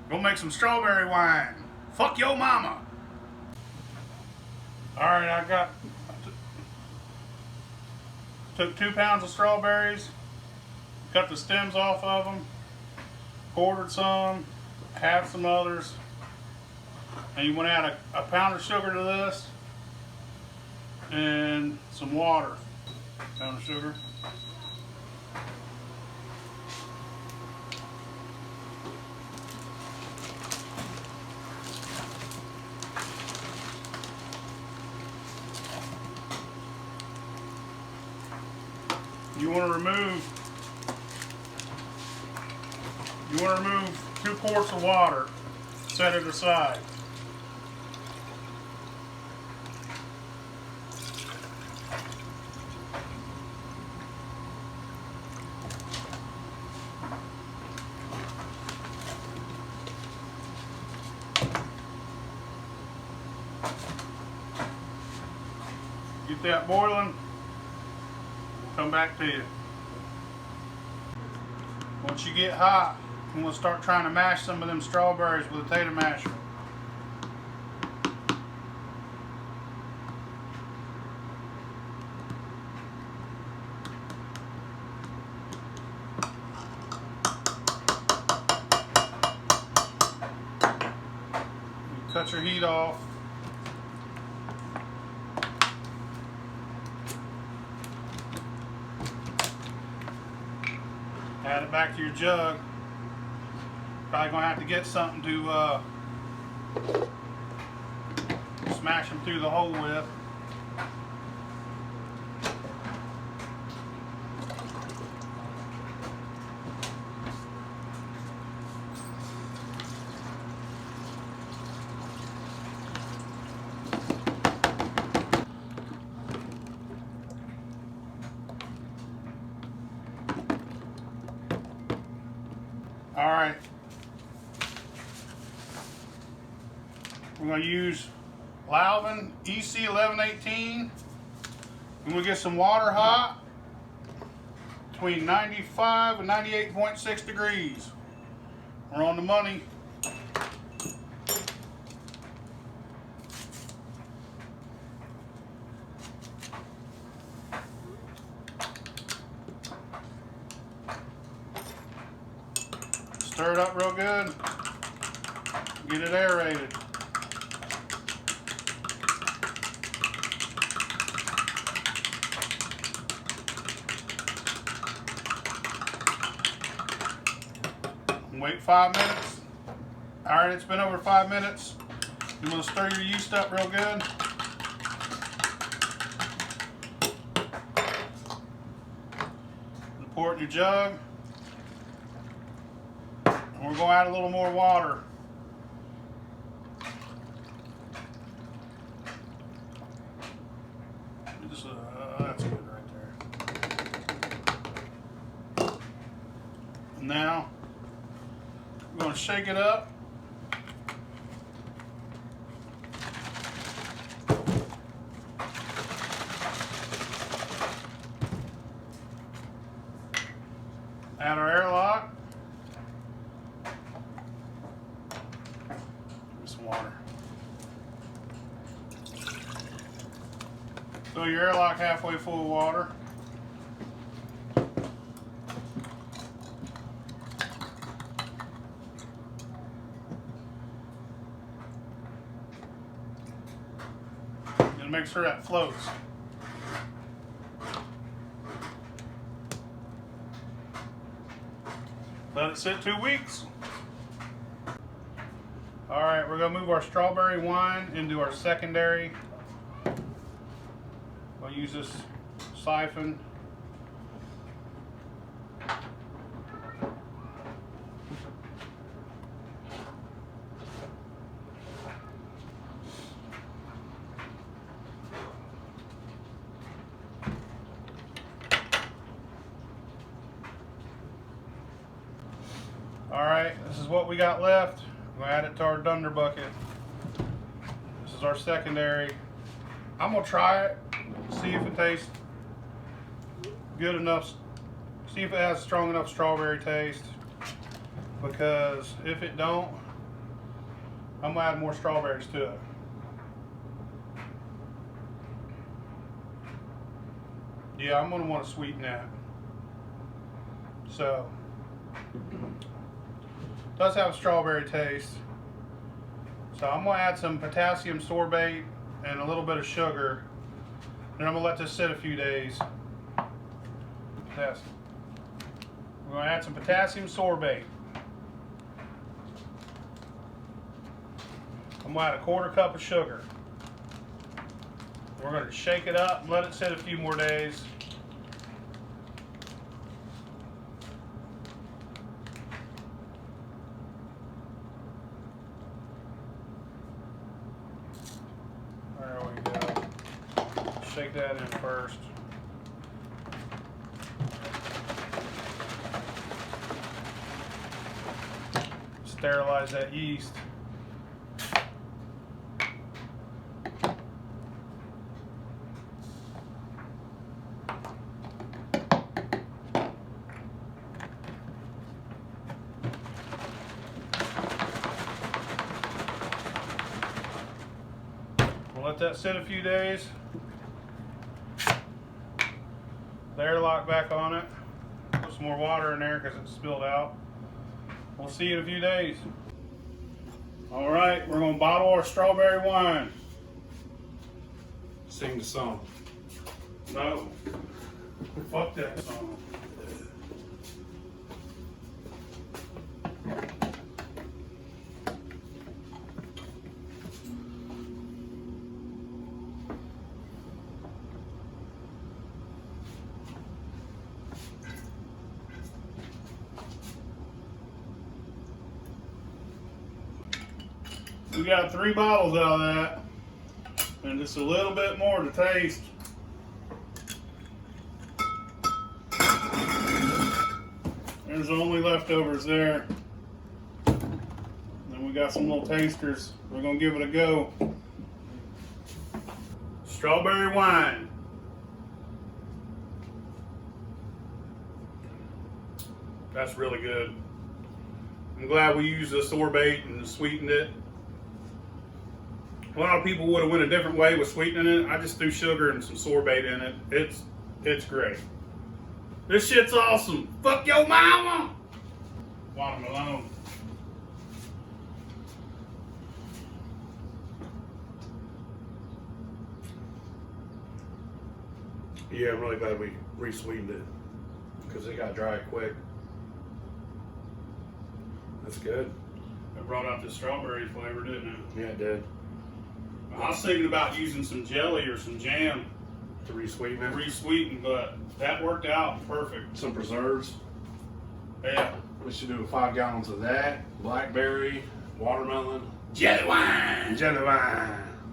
Go make some strawberry wine. Fuck your mama. Alright, I took 2 pounds of strawberries, cut the stems off of them, quartered some, halved some others, and you want to add a pound of sugar to this and some water. Pound of sugar. You want to remove 2 quarts of water. Set it aside. Get that boiling. Come back to you. Once you get hot, I'm going to start trying to mash some of them strawberries with a potato masher. You cut your heat off. Add it back to your jug. Probably gonna have to get something to smash them through the hole with. All right, we're going to use Lalvin EC 1118. I'm going to get some water hot between 95 and 98.6 degrees. We're on the money. Stir it up real good. Get it aerated. Wait 5 minutes. Alright, it's been over 5 minutes. You want to stir your yeast up real good. Pour it in your jug. And we're going to add a little more water. Just, that's good right there. And now, we're going to shake it up. Add our airlock. Some water. Fill your airlock halfway full of water. And make sure that floats. Let it sit 2 weeks. All right, we're gonna move our strawberry wine into our secondary. We'll use this siphon. All right, this is what we got left. We'll add it to our dunder bucket. This is our secondary. I'm gonna try it, see if it tastes good enough, see if it has strong enough strawberry taste. because if it don't, I'm gonna add more strawberries to it. Yeah, I'm gonna want to sweeten that. So, it does have a strawberry taste. So I'm gonna add some potassium sorbate and a little bit of sugar. And I'm gonna let this sit a few days. Yes. We're gonna add some potassium sorbate. I'm gonna add a 1/4 cup of sugar. We're gonna shake it up and let it sit a few more days. There we go. Shake that in first. Sterilize that yeast. We'll let that sit a few days. Air lock back on it. Put some more water in there because it's spilled out. We'll see you in a few days. All right, we're gonna bottle our strawberry wine. Sing the song. No, fuck that song. We got 3 bottles out of that, and just a little bit more to taste. There's only leftovers there. Then we got some little tasters. We're gonna give it a go. Strawberry wine. That's really good. I'm glad we used the sorbate and sweetened it. A lot of people would have went a different way with sweetening it. I just threw sugar and some sorbate in it. It's great. This shit's awesome. Fuck your mama. Watermelon. Yeah, I'm really glad we re-sweetened it because it got dry quick. That's good. It brought out the strawberry flavor, didn't it? Yeah, it did. I was thinking about using some jelly or some jam To re-sweeten it. re-sweeten, but that worked out perfect. Some preserves. Yeah. We should do 5 gallons of that. Blackberry, watermelon, Jelly wine. jelly wine.